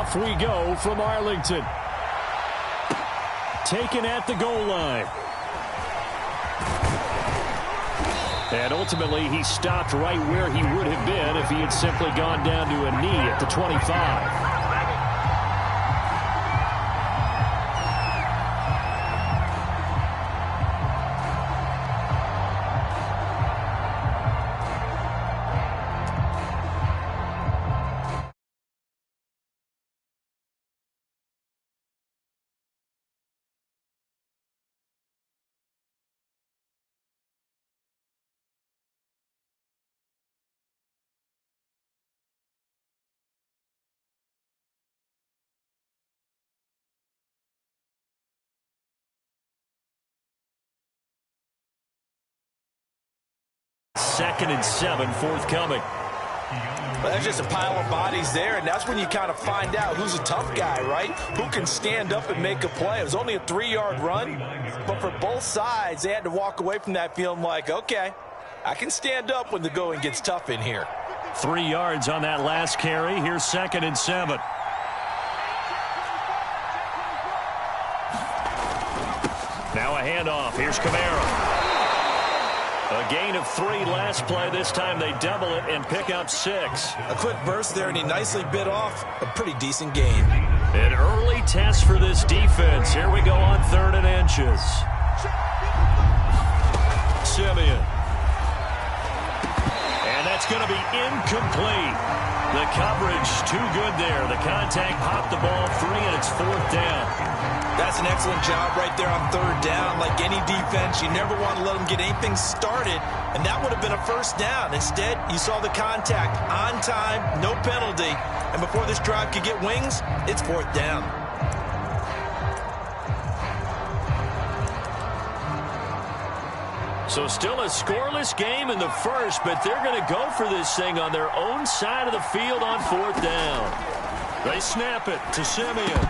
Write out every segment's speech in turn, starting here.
Off we go from Arlington. Taken at the goal line. And ultimately, he stopped right where he would have been if he had simply gone down to a knee at the 25. Second and 7 forthcoming. Well, there's just a pile of bodies there, and that's when you kind of find out who's a tough guy, right? Who can stand up and make a play. It was only a 3-yard run, but for both sides, they had to walk away from that feeling like, okay, I can stand up when the going gets tough in here. 3 yards on that last carry. Here's second and 7. Now a handoff. Here's Kamara. A gain of 3 last play. This time they double it and pick up 6. A quick burst there, and he nicely bit off a pretty decent gain. An early test for this defense. Here we go on 3rd and inches. Simeon. And that's going to be incomplete. The coverage too good there. The contact popped the ball free, and it's 4th down. That's an excellent job right there on 3rd down. Like any defense, you never want to let them get anything started, and that would have been a 1st down. Instead, you saw the contact on time, no penalty, and before this drive could get wings, it's 4th down. So still a scoreless game in the first, but they're going to go for this thing on their own side of the field on 4th down. They snap it to Simeon.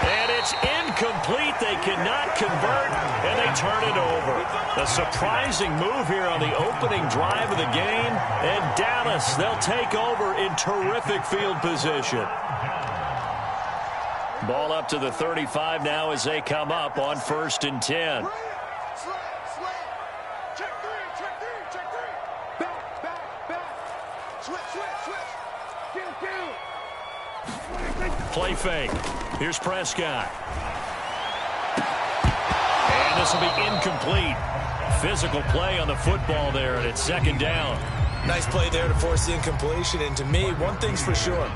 And it's incomplete. They cannot convert, and they turn it over. A surprising move here on the opening drive of the game. And Dallas, they'll take over in terrific field position. Ball up to the 35 now as they come up on 1st and 10. Play fake. Here's Prescott. And this will be incomplete. Physical play on the football there, and it's 2nd down. Nice play there to force the incompletion. And to me, one thing's for sure.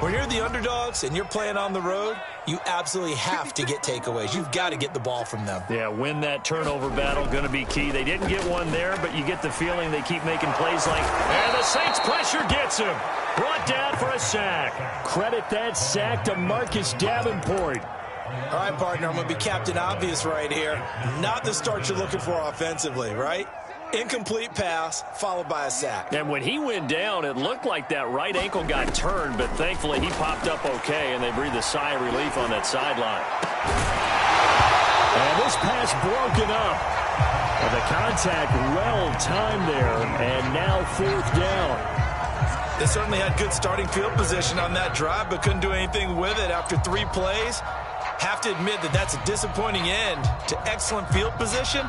When you're the underdogs and you're playing on the road, you absolutely have to get takeaways. You've got to get the ball from them. Yeah, win that turnover battle, going to be key. They didn't get one there, but you get the feeling they keep making plays like, and the Saints pressure gets him. Brought down for a sack. Credit that sack to Marcus Davenport. All right, partner, I'm going to be Captain Obvious right here. Not the start you're looking for offensively, right? Incomplete pass, followed by a sack. And when he went down, it looked like that right ankle got turned, but thankfully he popped up okay, and they breathed a sigh of relief on that sideline. And this pass broken up. And the contact well timed there, and now 4th down. They certainly had good starting field position on that drive, but couldn't do anything with it after 3 plays. Have to admit that that's a disappointing end to excellent field position.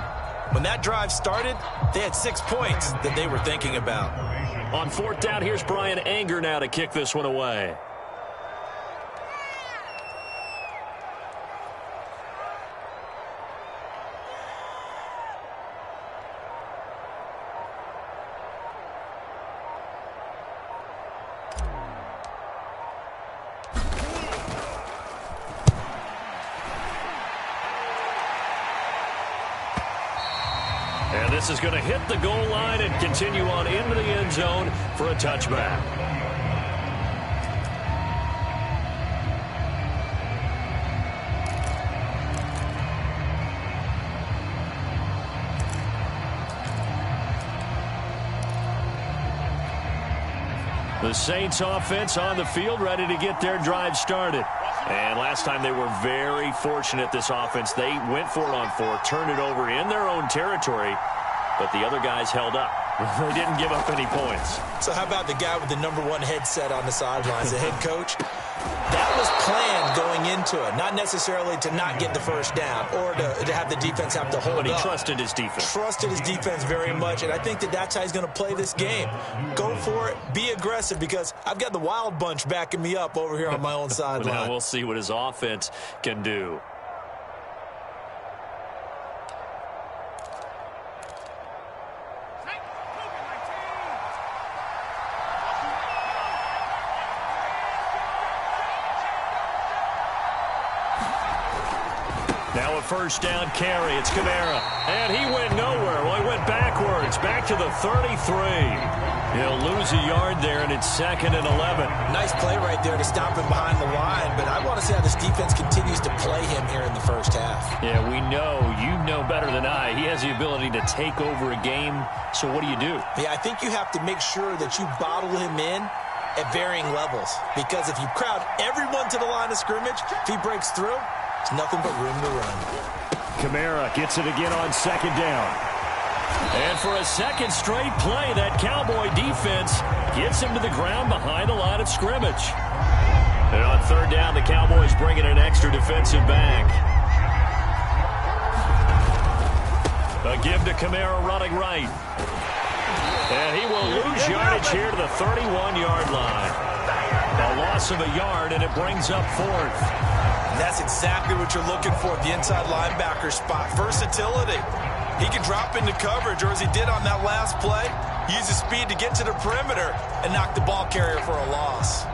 When that drive started, they had 6 points that they were thinking about. On 4th down, here's Brian Anger now to kick this one away. And this is going to hit the goal line and continue on into the end zone for a touchback. The Saints offense on the field, ready to get their drive started. And last time they were very fortunate, this offense. They went for it on 4, turned it over in their own territory, but the other guys held up. They didn't give up any points. So how about the guy with the #1 headset on the sidelines, the head coach? That was planned going into it, not necessarily to not get the first down or to have the defense have to hold up. But he trusted his defense. Trusted his defense very much, and I think that's how he's going to play this game. Go for it. Be aggressive, because I've got the Wild Bunch backing me up over here on my own sideline. Now we'll see what his offense can do. Now a first down carry. It's Kamara. And he went nowhere. Well, he went backwards. Back to the 33. He'll lose a yard there, and it's 2nd and 11. Nice play right there to stop him behind the line, but I want to see how this defense continues to play him here in the first half. Yeah, we know. You know better than I. He has the ability to take over a game, so what do you do? Yeah, I think you have to make sure that you bottle him in at varying levels, because if you crowd everyone to the line of scrimmage, if he breaks through, it's nothing but room to run. Kamara gets it again on 2nd down. And for a second straight play, that Cowboy defense gets him to the ground behind the line of scrimmage. And on 3rd down, the Cowboys bring in an extra defensive back. A give to Kamara running right. And he will lose yardage here to the 31-yard line. A loss of a yard, and it brings up 4th. And that's exactly what you're looking for at the inside linebacker spot. Versatility. He can drop into coverage, or as he did on that last play, use his speed to get to the perimeter and knock the ball carrier for a loss.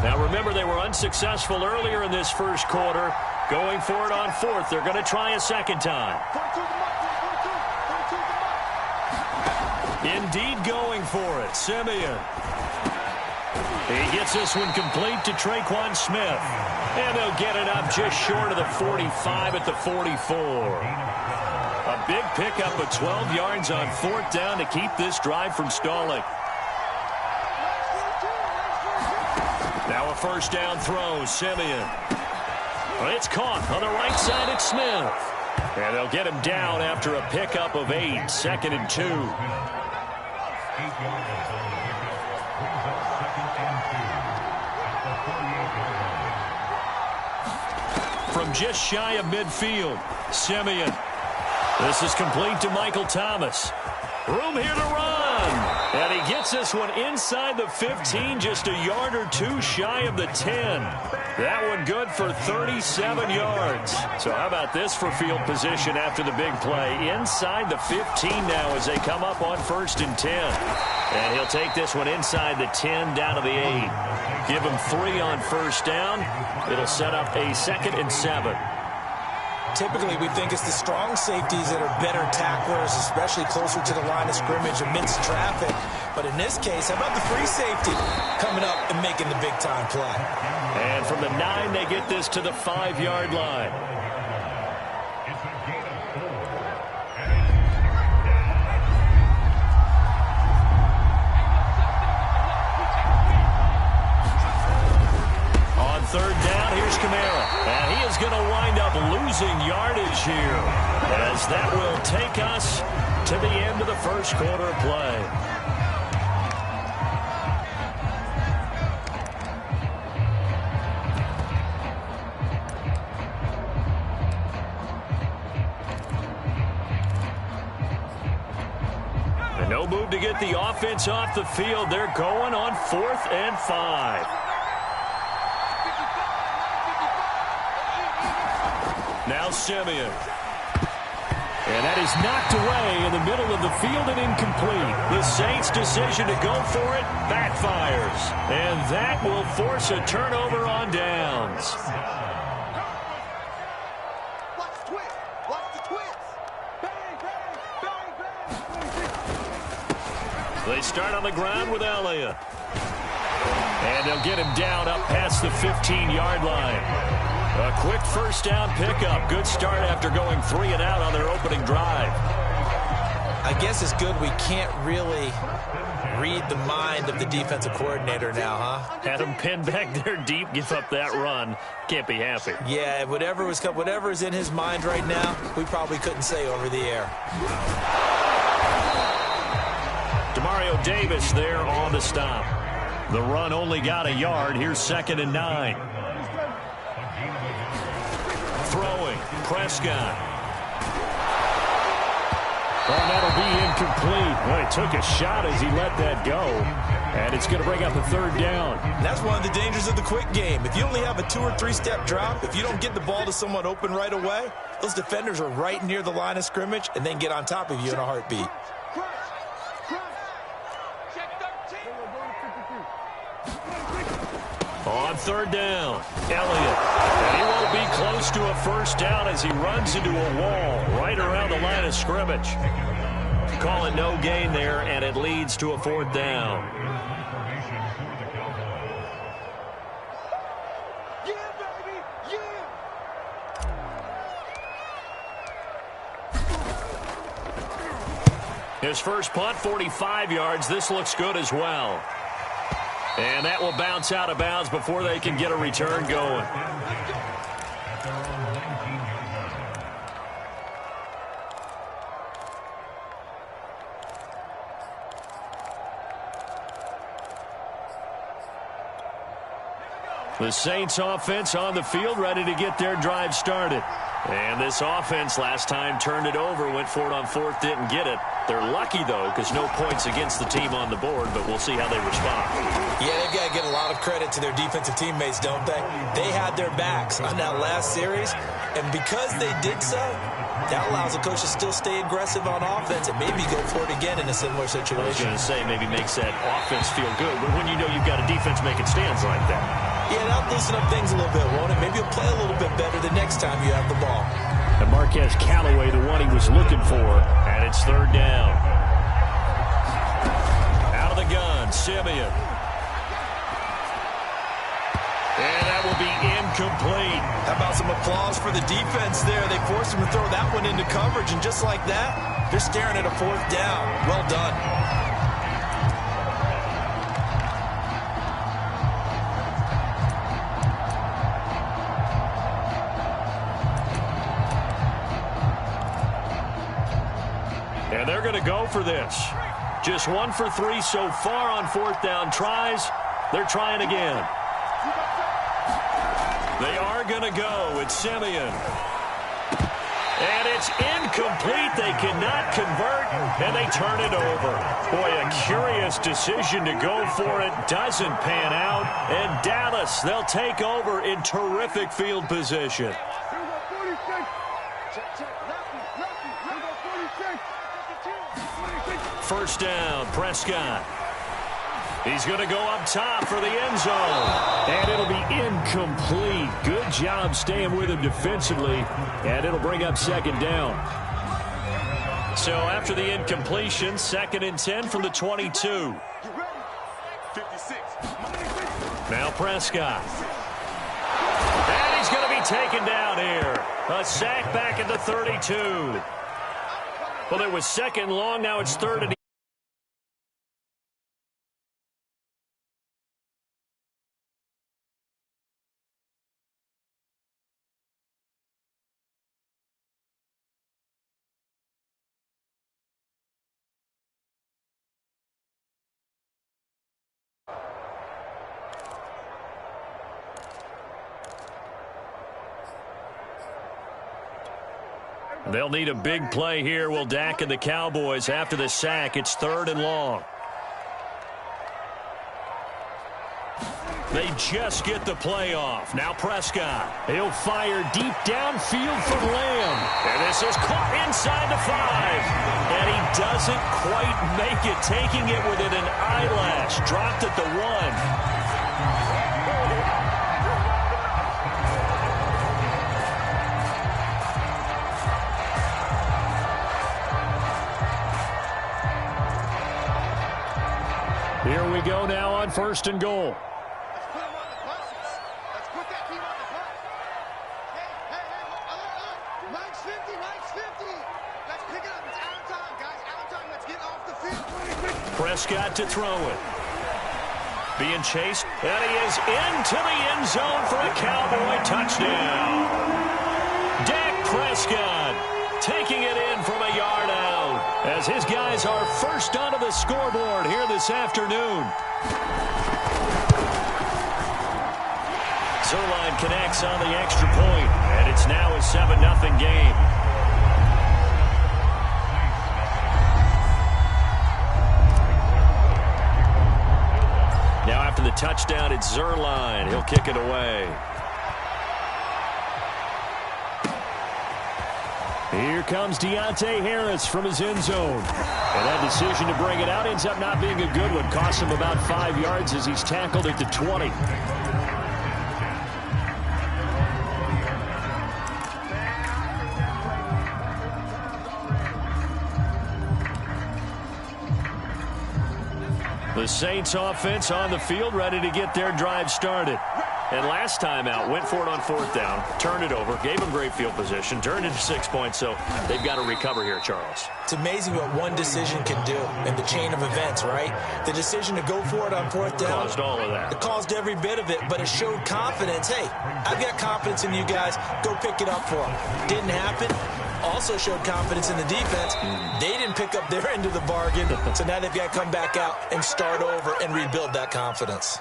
Now remember, they were unsuccessful earlier in this first quarter. Going for it on 4th. They're going to try a second time. Indeed going for it. Simeon. He gets this one complete to Traquan Smith. And they'll get it up just short of the 45 at the 44. A big pickup of 12 yards on 4th down to keep this drive from stalling. Now a first down throw. Simeon. Well, it's caught on the right side. It's Smith. And they'll get him down after a pickup of 8. 2nd and 2. From just shy of midfield, Simeon. This is complete to Michael Thomas. Room here to run. And he gets this one inside the 15, just a yard or two shy of the 10. That one good for 37 yards. So how about this for field position after the big play? Inside the 15 now as they come up on 1st and 10. And he'll take this one inside the 10 down to the 8. Give him 3 on 1st down. It'll set up a 2nd and 7. Typically, we think it's the strong safeties that are better tacklers, especially closer to the line of scrimmage amidst traffic. But in this case, how about the free safety coming up and making the big-time play? And from the 9, they get this to the 5-yard line. On 3rd down, here's Kamara. And he is going to wind up losing yardage here, as that will take us to the end of the first quarter of play. And no move to get the offense off the field. They're going on 4th and 5. Now Simeon. And that is knocked away in the middle of the field and incomplete. The Saints' decision to go for it backfires. And that will force a turnover on downs. Watch the twist. Watch the twist. Bang, bang, bang, bang. They start on the ground with Elliott. And they'll get him down up past the 15-yard line. A quick first down pickup. Good start after going 3 and out on their opening drive. I guess it's good we can't really read the mind of the defensive coordinator now, huh? Had him pinned back there deep, give up that run. Can't be happy. Yeah, whatever is in his mind right now, we probably couldn't say over the air. Demario Davis there on the stop. The run only got a yard. Here's 2nd and 9. Throwing, Prescott. Oh, that'll be incomplete. Well, he took a shot as he let that go. And it's going to bring up a 3rd down. And that's one of the dangers of the quick game. If you only have a 2- or 3-step drop, if you don't get the ball to someone open right away, those defenders are right near the line of scrimmage and then get on top of you in a heartbeat. On 3rd down, Elliott. And he won't be close to a 1st down as he runs into a wall right around the line of scrimmage. Call it no gain there, and it leads to a 4th down. Yeah, baby, yeah. His first punt, 45 yards. This looks good as well. And that will bounce out of bounds before they can get a return going. The Saints offense on the field, ready to get their drive started. And this offense last time turned it over, went for it on 4th, didn't get it. They're lucky, though, because no points against the team on the board, but we'll see how they respond. Yeah, they've got to get a lot of credit to their defensive teammates, don't they? They had their backs on that last series, and because they did so, that allows the coach to still stay aggressive on offense and maybe go for it again in a similar situation. I was going to say maybe makes that offense feel good, but when you know you've got a defense making stands like that. Yeah, that'll loosen up things a little bit, won't it? Maybe you'll play a little bit better the next time you have the ball. And Marquez Callaway, the one he was looking for, and it's 3rd down. Out of the gun, Simeon. And that will be incomplete. How about some applause for the defense there? They forced him to throw that one into coverage, and just like that, they're staring at a 4th down. Well done. And they're going to go for this. Just 1 for 3 so far on 4th down tries. They're trying again. They are going to go. It's Simeon. And it's incomplete. They cannot convert, and they turn it over. Boy, a curious decision to go for it. Doesn't pan out. And Dallas, they'll take over in terrific field position. First down, Prescott. He's going to go up top for the end zone. And it'll be incomplete. Good job staying with him defensively. And it'll bring up 2nd down. So after the incompletion, 2nd and 10 from the 22. Now Prescott. And he's going to be taken down here. A sack back at the 32. Well, it was 2nd long. Now it's 3rd and they'll need a big play here. Will Dak and the Cowboys after the sack. It's 3rd and long. They just get the play off. Now Prescott. He'll fire deep downfield from Lamb. And this is caught inside the 5. And he doesn't quite make it, taking it within an eyelash. Dropped at the 1. Here we go now on 1st and goal. Let's put him on the buses. Let's put that team on the bus. Hey, Mike's 50, Mike's 50. Let's pick it up. It's out of time, guys. Out of time. Let's get off the field. Prescott to throw it. Being chased, and he is into the end zone for a Cowboy touchdown. Dak Prescott taking it in from a yard out. as his guys are first onto the scoreboard here this afternoon. Zerline connects on the extra point, and it's now a 7-0 game. Now after the touchdown, it's Zerline. He'll kick it away. Here comes Deontay Harris from his end zone. And that decision to bring it out ends up not being a good one. Costs him about 5 yards as he's tackled at the 20. The Saints offense on the field, ready to get their drive started. And last time out, went for it on 4th down, turned it over, gave them great field position, turned it to 6 points, so they've got to recover here, Charles. It's amazing what one decision can do in the chain of events, right? The decision to go for it on 4th down. Caused all of that. It caused every bit of it, but it showed confidence. Hey, I've got confidence in you guys. Go pick it up for them. Didn't happen. Also showed confidence in the defense. They didn't pick up their end of the bargain, so now they've got to come back out and start over and rebuild that confidence.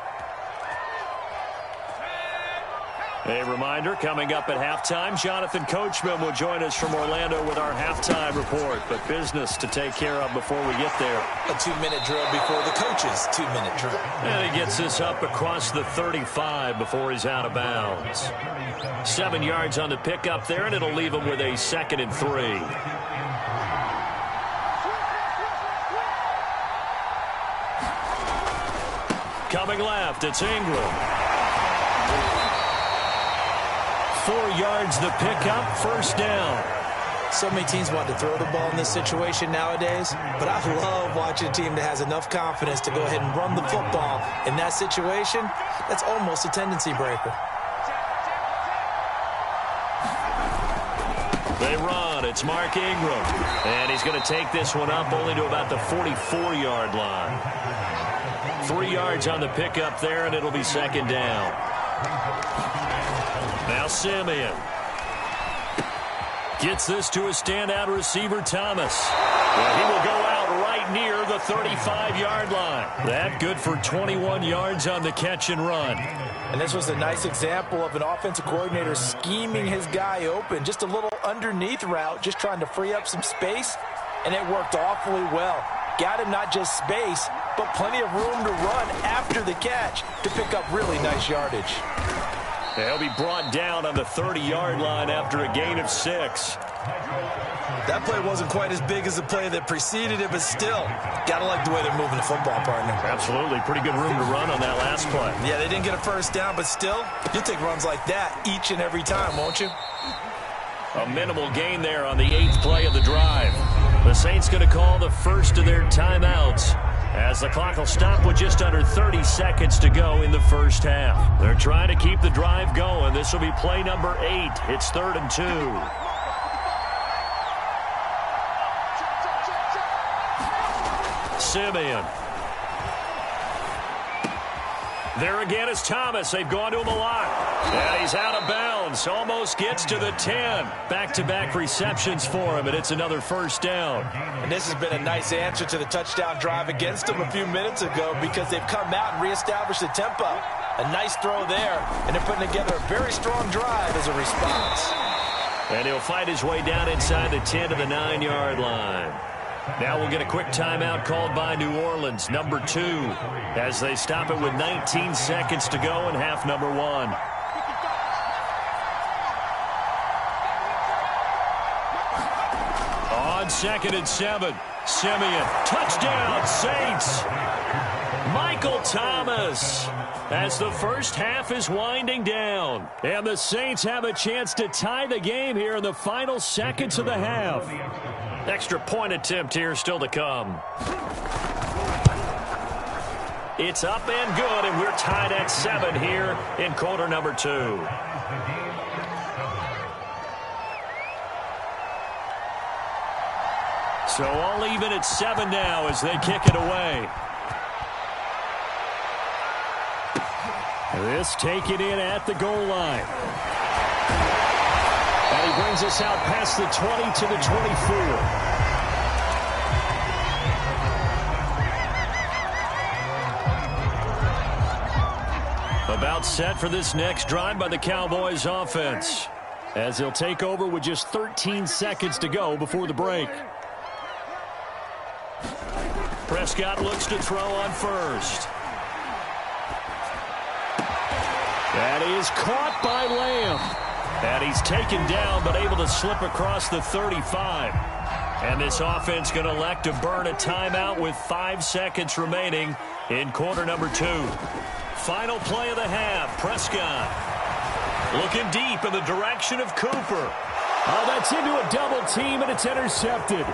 A reminder, coming up at halftime, Jonathan Coachman will join us from Orlando with our halftime report. But business to take care of before we get there. A 2-minute drill before the coach's 2-minute drill. And he gets this up across the 35 before he's out of bounds. 7 yards on the pickup there, and it'll leave him with a 2nd and 3. Coming left, it's Ingram. 4 yards the pickup, 1st down. So many teams want to throw the ball in this situation nowadays, but I love watching a team that has enough confidence to go ahead and run the football. In that situation, that's almost a tendency breaker. They run. It's Mark Ingram. And he's going to take this one up only to about the 44-yard line. 3 yards on the pickup there, and it'll be 2nd down. Now Simeon gets this to a standout receiver, Thomas. Well, he will go out right near the 35-yard line. That good for 21 yards on the catch and run. And this was a nice example of an offensive coordinator scheming his guy open. Just a little underneath route, just trying to free up some space, and it worked awfully well. Got him not just space, but plenty of room to run after the catch to pick up really nice yardage. He'll be brought down on the 30-yard line after a gain of 6. That play wasn't quite as big as the play that preceded it, but still, got to like the way they're moving the football, partner. Absolutely. Pretty good room to run on that last play. Yeah, they didn't get a 1st down, but still, you'll take runs like that each and every time, won't you? A minimal gain there on the 8th play of the drive. The Saints going to call the first of their timeouts, as the clock will stop with just under 30 seconds to go in the first half. They're trying to keep the drive going. This will be play number 8. It's 3rd and 2. Simeon. There again is Thomas. They've gone to him a lot. And he's out of bounds. Almost gets to the 10. Back-to-back receptions for him, and it's another 1st down. And this has been a nice answer to the touchdown drive against them a few minutes ago, because they've come out and reestablished the tempo. A nice throw there, and they're putting together a very strong drive as a response. And he'll fight his way down inside the 10 to the 9-yard line. Now we'll get a quick timeout called by New Orleans, number 2, as they stop it with 19 seconds to go in half number 1. On 2nd and 7, Simeon, touchdown, Saints. Michael Thomas, as the first half is winding down. And the Saints have a chance to tie the game here in the final seconds of the half. Extra point attempt here still to come. It's up and good, and we're tied at 7 here in quarter number 2. So all even at 7 now as they kick it away. This taken in at the goal line. And he brings us out past the 20 to the 24. About set for this next drive by the Cowboys offense, as they'll take over with just 13 seconds to go before the break. Prescott looks to throw on first. That is caught by Lamb. And he's taken down but able to slip across the 35. And this offense going to elect to burn a timeout with 5 seconds remaining in quarter number 2. Final play of the half. Prescott looking deep in the direction of Cooper. Oh, that's into a double team, and it's intercepted.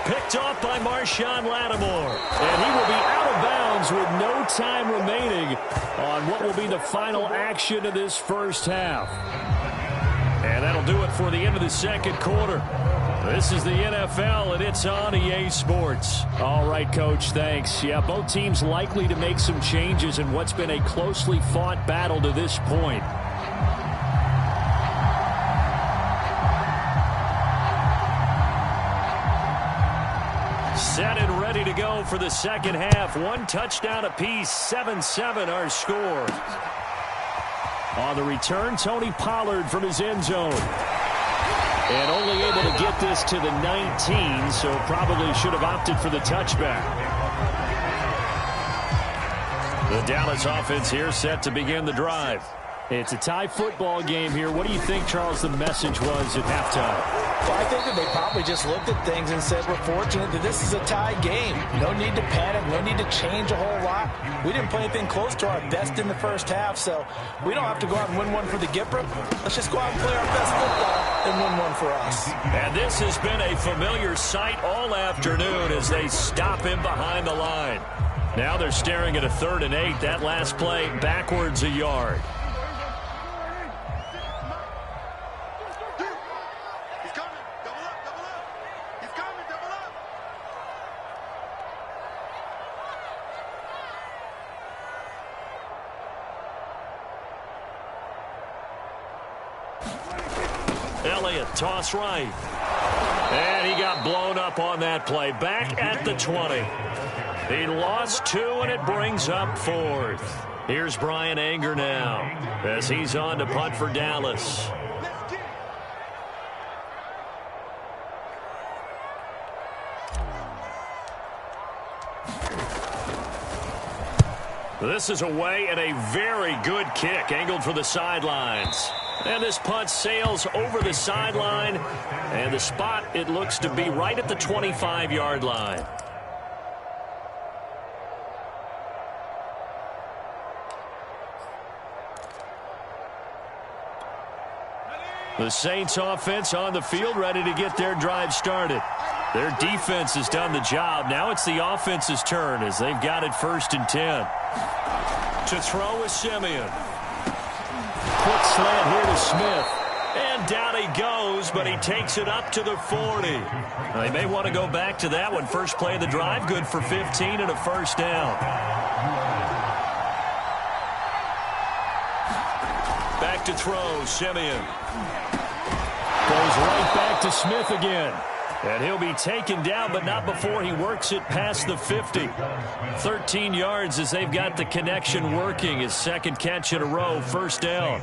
Picked off by Marshawn Lattimore. And he will be out of bounds with no time remaining on what will be the final action of this first half. And that'll do it for the end of the second quarter. This is the NFL, and it's on EA Sports. All right, Coach, thanks. Yeah, both teams likely to make some changes in what's been a closely fought battle to this point. Set and ready to go for the second half. 1 touchdown apiece, 7-7 our score. On the return, Tony Pollard from his end zone. And only able to get this to the 19, so probably should have opted for the touchback. The Dallas offense here set to begin the drive. It's a tie football game here. What do you think, Charles, the message was at halftime? Well, I think that they probably just looked at things and said, we're fortunate that this is a tie game. No need to panic, no need to change a whole lot. We didn't play anything close to our best in the first half, so we don't have to go out and win one for the Gipper. Let's just go out and play our best football and win one for us. And this has been a familiar sight all afternoon as they stop him behind the line. Now they're staring at a 3rd and 8. That last play backwards a yard. Toss right. And he got blown up on that play. Back at the 20. He lost 2, and it brings up 4th. Here's Brian Anger now as he's on to punt for Dallas. This is away and a very good kick angled for the sidelines. And this punt sails over the sideline. And the spot, it looks to be right at the 25-yard line. The Saints offense on the field ready to get their drive started. Their defense has done the job. Now it's the offense's turn as they've got it 1st and 10. To throw is Simeon. Quick slant here to Smith. And down he goes, but he takes it up to the 40. They may want to go back to that one. First play of the drive, good for 15 and a first down. Back to throw, Simeon. Goes right back to Smith again. And he'll be taken down, but not before he works it past the 50. 13 yards as they've got the connection working. His 2nd catch in a row, first down.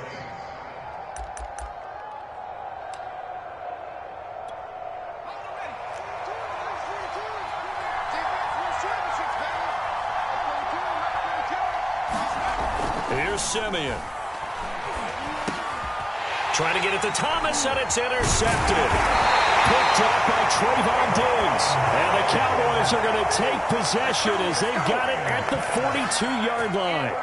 Here's Simeon. Trying to get it to Thomas, and it's intercepted. Picked up by Trayvon Diggs. And the Cowboys are going to take possession as they've got it at the 42-yard line.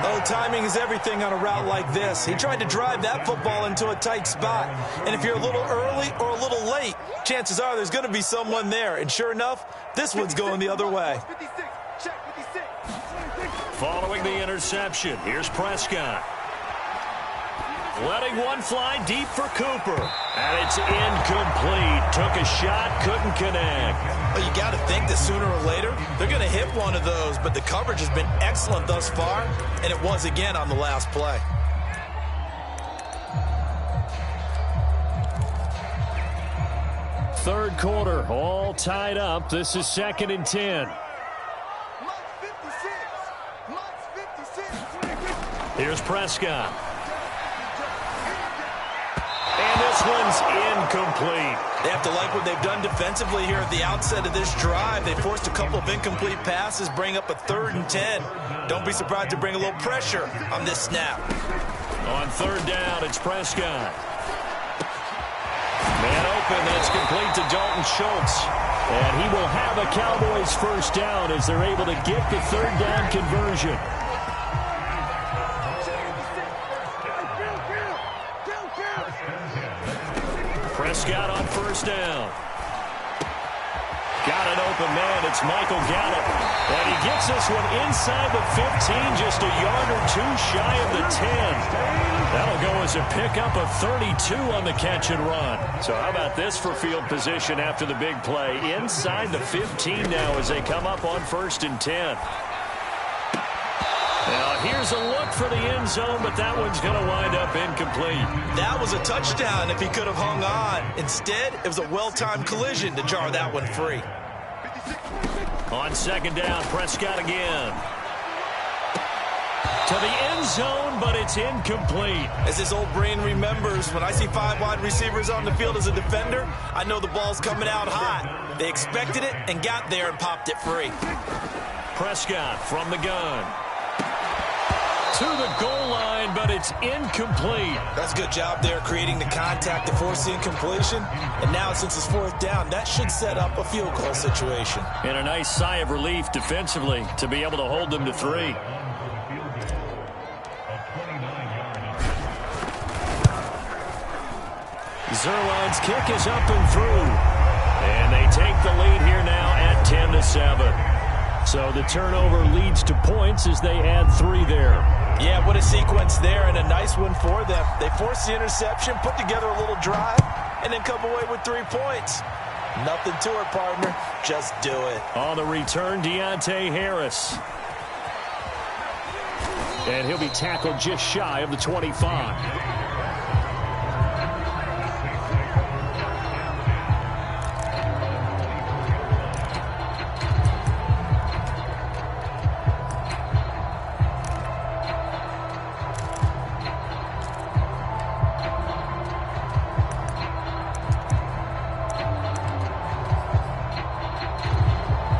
Oh, timing is everything on a route like this. He tried to drive that football into a tight spot. And if you're a little early or a little late, chances are there's going to be someone there. And sure enough, this one's going the other way. Following the interception, here's Prescott. Letting one fly deep for Cooper. And it's incomplete. Took a shot, couldn't connect. Well, you got to think that sooner or later, they're going to hit one of those. But the coverage has been excellent thus far, and it was again on the last play. Third quarter, all tied up. This is 2nd and 10. Here's Prescott. And this one's incomplete. They have to like what they've done defensively here at the outset of this drive. They forced a couple of incomplete passes, bring up a 3rd and 10. Don't be surprised to bring a little pressure on this snap. On 3rd down, it's Prescott. Man open, that's complete to Dalton Schultz. And he will have a Cowboys 1st down as they're able to get the 3rd down conversion. Prescott on 1st down. Got an open man. It's Michael Gallup. And he gets this one inside the 15, just a yard or 2 shy of the 10. That'll go as a pickup of 32 on the catch and run. So how about this for field position after the big play? Inside the 15 now as they come up on 1st and 10. Now here's a look for the end zone, but that one's going to wind up incomplete. That was a touchdown if he could have hung on. Instead, it was a well-timed collision to jar that one free. On 2nd down, Prescott again. To the end zone, but it's incomplete. As his old brain remembers, when I see 5 wide receivers on the field as a defender, I know the ball's coming out hot. They expected it and got there and popped it free. Prescott from the gun. To the goal line, but it's incomplete. That's a good job there creating the contact to force the incompletion. And now since it's 4th down, that should set up a field goal situation. And a nice sigh of relief defensively to be able to hold them to 3. Zerline's kick is up and through. And they take the lead here now at 10-7. So the turnover leads to points as they add 3 there. Yeah, what a sequence there, and a nice one for them. They forced the interception, put together a little drive, and then come away with 3 points. Nothing to it, partner. Just do it. On the return, Deontay Harris. And he'll be tackled just shy of the 25.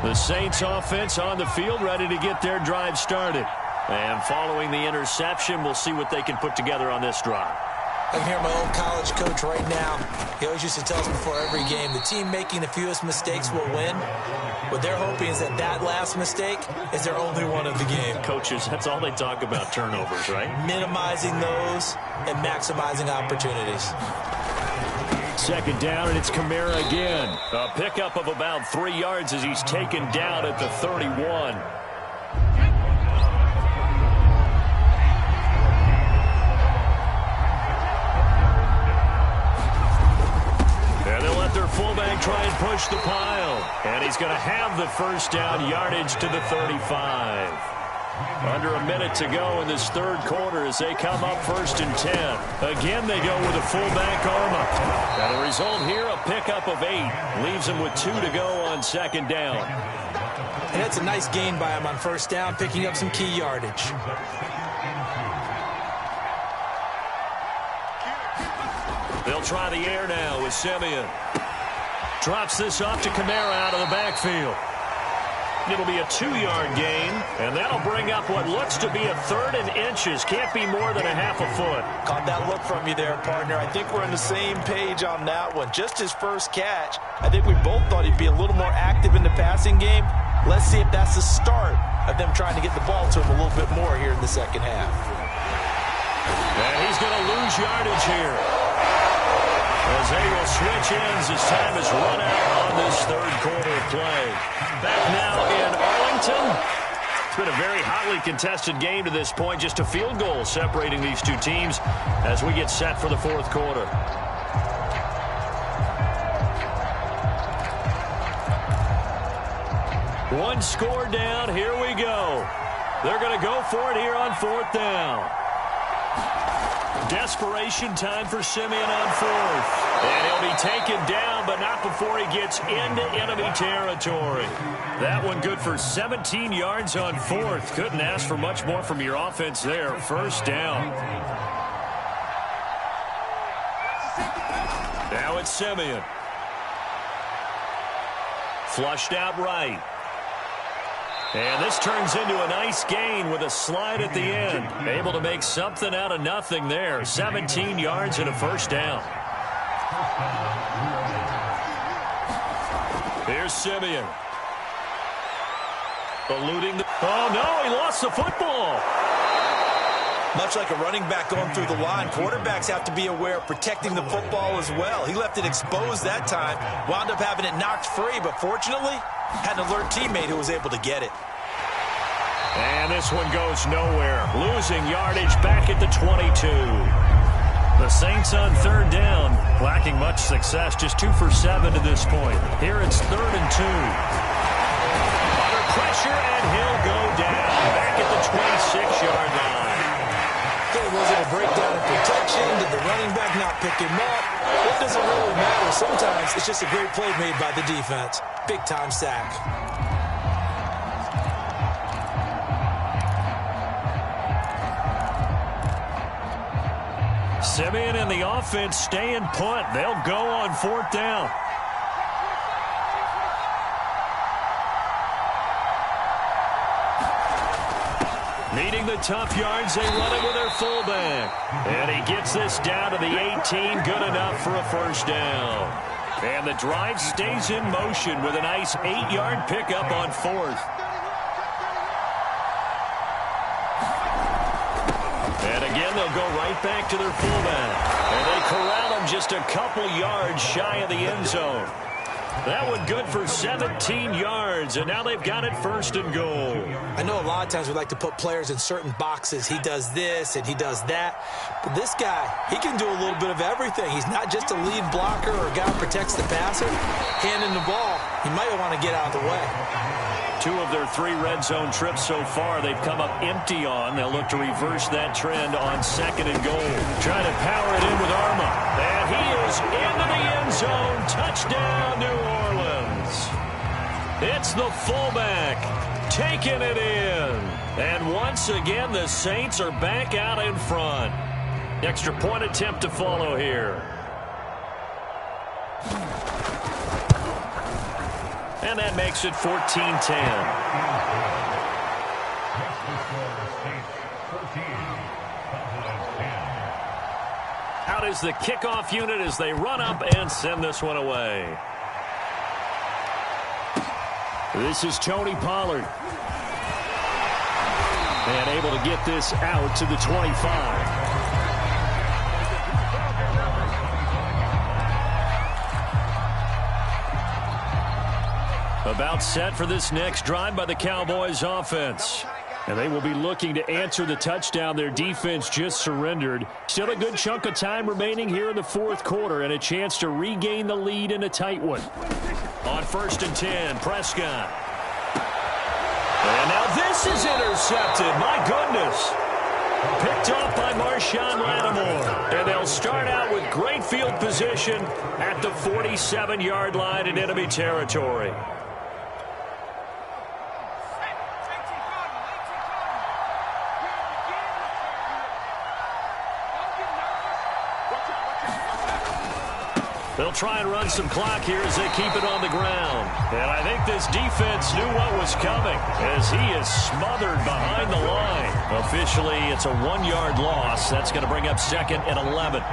The Saints offense on the field, ready to get their drive started. And following the interception, we'll see what they can put together on this drive. I can hear my old college coach right now. He always used to tell us before every game, the team making the fewest mistakes will win. What they're hoping is that that last mistake is their only one of the game. Coaches, that's all they talk about, turnovers, right? Minimizing those and maximizing opportunities. 2nd down, and it's Kamara again. A pickup of about 3 yards as he's taken down at the 31. And they'll let their fullback try and push the pile. And he's going to have the 1st down, yardage to the 35. Under a minute to go in this 3rd quarter as they come up 1st and 10. Again, they go with a fullback arm up. And the result here, a pickup of 8. Leaves them with 2 to go on 2nd down. And that's a nice gain by him on 1st down, picking up some key yardage. They'll try the air now with Simeon. Drops this off to Kamara out of the backfield. It'll be a 2-yard gain, and that'll bring up what looks to be a 3rd and inches. Can't be more than a half a foot. Caught that look from you there, partner. I think we're on the same page on that one. Just his first catch. I think we both thought he'd be a little more active in the passing game. Let's see if that's the start of them trying to get the ball to him a little bit more here in the 2nd half. And he's going to lose yardage here, as they will switch ends as time has run out on this 3rd quarter of play. Back now in Arlington. It's been a very hotly contested game to this point. Just a field goal separating these 2 teams as we get set for the 4th quarter. One score down. Here we go. They're going to go for it here on 4th down. Desperation time for Simeon on fourth. And he'll be taken down, but not before he gets into enemy territory. That one good for 17 yards on fourth. Couldn't ask for much more from your offense there. First down. Now it's Simeon. Flushed out right. And this turns into a nice gain with a slide at the end. Able to make something out of nothing there. 17 yards and a first down. Here's Simeon. Eluding the... Oh, no, he lost the football. Much like a running back going through the line, quarterbacks have to be aware of protecting the football as well. He left it exposed that time, wound up having it knocked free, but fortunately, had an alert teammate who was able to get it. And this one goes nowhere. Losing yardage back at the 22. The Saints on third down, lacking much success, just 2 for 7 to this point. Here it's 3rd and 2. Under pressure, and he'll go down back at the 26-yard line. Was it a breakdown in protection? Did the running back not pick him up? It doesn't really matter. Sometimes it's just a great play made by the defense. Big-time sack. Simeon and the offense stay and punt. They'll go on 4th down. Needing the tough yards, they run it with their fullback. And he gets this down to the 18, good enough for a first down. And the drive stays in motion with a nice 8-yard pickup on 4th. And again, they'll go right back to their fullback. And they corral him just a couple yards shy of the end zone. That one good for 17 yards, and now they've got it 1st and goal. I know a lot of times we like to put players in certain boxes. He does this and he does that. But this guy, he can do a little bit of everything. He's not just a lead blocker or a guy who protects the passer. Handing the ball, he might want to get out of the way. 2 of their 3 red zone trips so far, they've come up empty on. They'll look to reverse that trend on 2nd and goal. Trying to power it in with Arma. And he is into the end zone. Touchdown, New Orleans. It's the fullback taking it in. And once again, the Saints are back out in front. Extra point attempt to follow here. And that makes it 14-10. Out is the kickoff unit as they run up and send this one away. This is Tony Pollard. And able to get this out to the 25. About set for this next drive by the Cowboys offense. And they will be looking to answer the touchdown their defense just surrendered. Still a good chunk of time remaining here in the 4th quarter and a chance to regain the lead in a tight one. On 1st and 10, Prescott. And now this is intercepted. My goodness. Picked off by Marshawn Lattimore. And they'll start out with great field position at the 47-yard line in enemy territory. They'll try and run some clock here as they keep it on the ground. And I think this defense knew what was coming as he is smothered behind the line. Officially, it's a 1-yard loss. That's going to bring up 2nd and 11.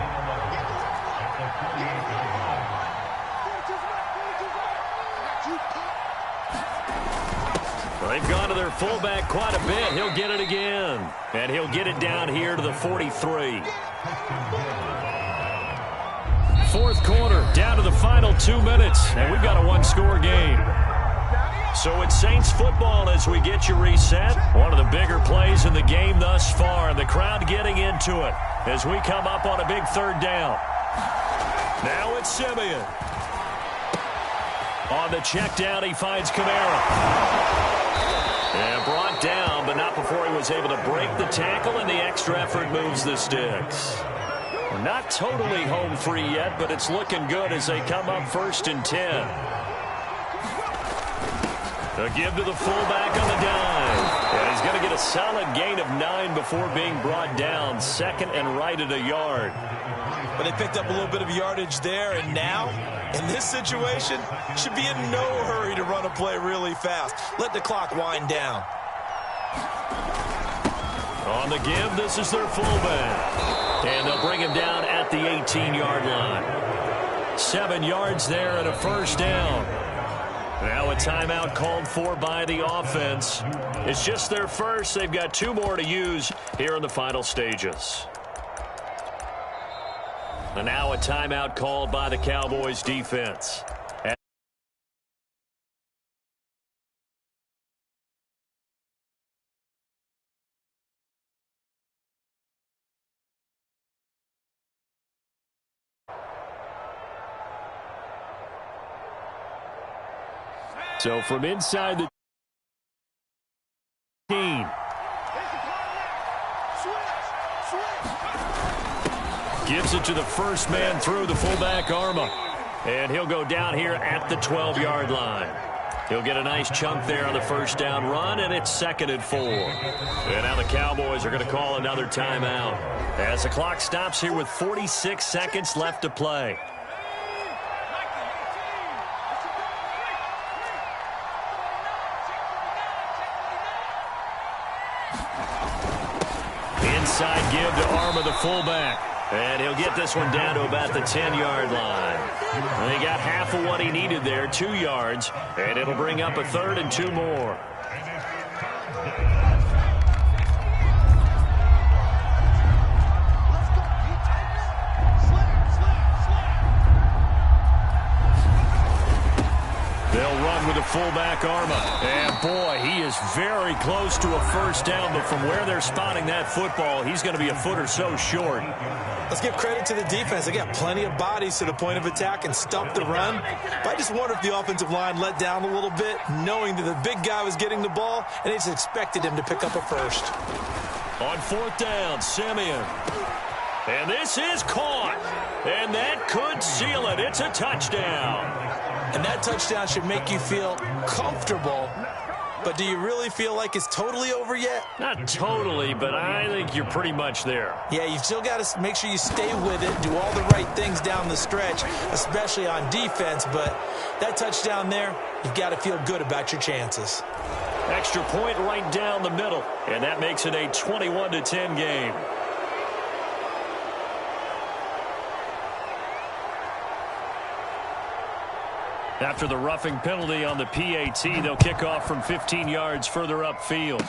They've gone to their fullback quite a bit. He'll get it again. And he'll get it down here to the 43. 4th quarter, down to the final 2 minutes, and we've got a 1-score game. So it's Saints football as we get you reset. One of the bigger plays in the game thus far, and the crowd getting into it as we come up on a big 3rd down. Now it's Simeon. On the check down, he finds Kamara. And brought down, but not before he was able to break the tackle, and the extra effort moves the sticks. We're not totally home free yet, but it's looking good as they come up 1st and 10. A give to the fullback on the dime. And he's going to get a solid gain of 9 before being brought down. 2nd and right at a yard. But they picked up a little bit of yardage there, and now, in this situation, should be in no hurry to run a play really fast. Let the clock wind down. On the give, this is their fullback. And they'll bring him down at the 18-yard line. 7 yards there and a 1st down. Now a timeout called for by the offense. It's just their first. They've got 2 more to use here in the final stages. And now a timeout called by the Cowboys defense. So from inside the team. Gives it to the first man through, the fullback Arma. And he'll go down here at the 12-yard line. He'll get a nice chunk there on the 1st down run, and it's 2nd and 4. And now the Cowboys are going to call another timeout as the clock stops here with 46 seconds left to play. Inside give to Arma, the fullback. And he'll get this one down to about the 10-yard line. And he got half of what he needed there, 2 yards. And it'll bring up a 3rd and 2 more. They'll run with the fullback Arma. And boy, he is very close to a 1st down, but from where they're spotting that football, he's going to be a foot or so short. Let's give credit to the defense. They got plenty of bodies to the point of attack and stumped the run. But I just wonder if the offensive line let down a little bit, knowing that the big guy was getting the ball, and they just expected him to pick up a 1st. On 4th down, Simeon. And this is caught. And that could seal it. It's a touchdown. And that touchdown should make you feel comfortable. But do you really feel like it's totally over yet? Not totally, but I think you're pretty much there. Yeah, you've still got to make sure you stay with it, do all the right things down the stretch, especially on defense. But that touchdown there, you've got to feel good about your chances. Extra point right down the middle, and that makes it a 21-10 game. After the roughing penalty on the PAT, they'll kick off from 15 yards further upfield.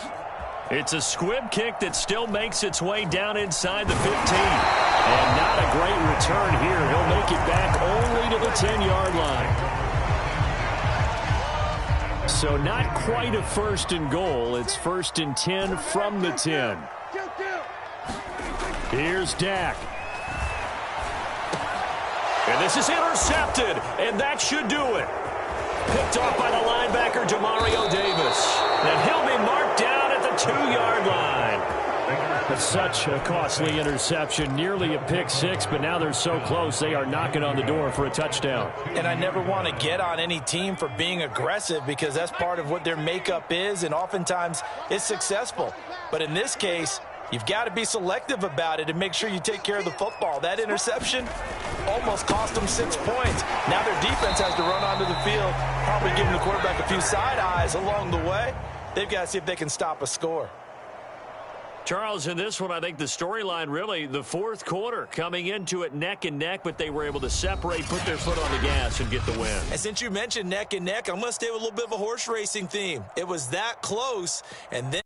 It's a squib kick that still makes its way down inside the 15. And not a great return here. He'll make it back only to the 10-yard line. So not quite a 1st and goal. It's 1st and 10 from the 10. Here's Dak. And this is intercepted, and that should do it. Picked off by the linebacker, Demario Davis. And he'll be marked down at the 2-yard line. That's such a costly interception, nearly a pick 6, but now they're so close they are knocking on the door for a touchdown. And I never want to get on any team for being aggressive because that's part of what their makeup is, and oftentimes it's successful. But in this case, you've got to be selective about it and make sure you take care of the football. That interception almost cost them 6 points. Now their defense has to run onto the field, probably giving the quarterback a few side eyes along the way. They've got to see if they can stop a score. Charles, in this one, I think the storyline really, the 4th quarter, coming into it neck and neck, but they were able to separate, put their foot on the gas, and get the win. And since you mentioned neck and neck, I'm going to stay with a little bit of a horse racing theme. It was that close, and then